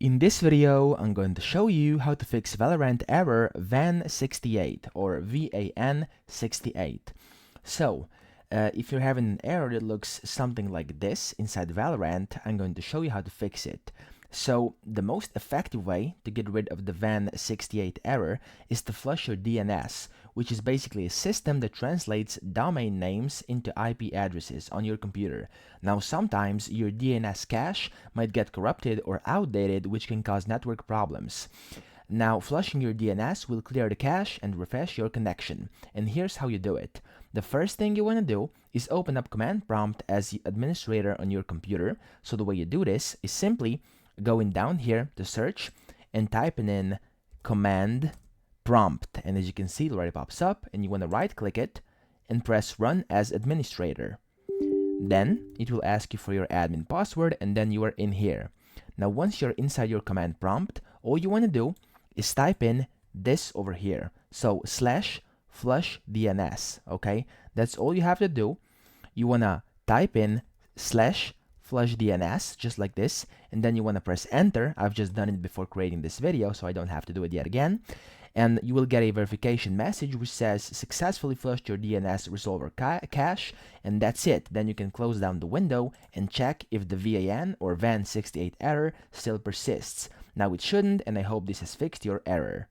In this video, I'm going to show you how to fix Valorant error VAN68 or VAN68. So, if you're having an error that looks something like this inside Valorant, I'm going to show you how to fix it. So, the most effective way to get rid of the VAN68 error is to flush your DNS, which is basically a system that translates domain names into IP addresses on your computer. Now, sometimes your DNS cache might get corrupted or outdated, which can cause network problems. Now, flushing your DNS will clear the cache and refresh your connection. And here's how you do it. The first thing you want to do is open up command prompt as the administrator on your computer. So the way you do this is simply going down here to search and typing in command prompt. And as you can see, it already pops up, and you want to right click it and press run as administrator. Then it will ask you for your admin password, and then you are in here. Now once you're inside your command prompt, all you want to do is type in this over here. So /flush DNS, okay? That's all you have to do. You want to type in /flush DNS, just like this, and then you want to press enter. I've just done it before creating this video, so I don't have to do it yet again. And you will get a verification message which says successfully flushed your DNS resolver cache, and that's it. Then you can close down the window and check if the VAN or VAN68 error still persists. Now it shouldn't, and I hope this has fixed your error.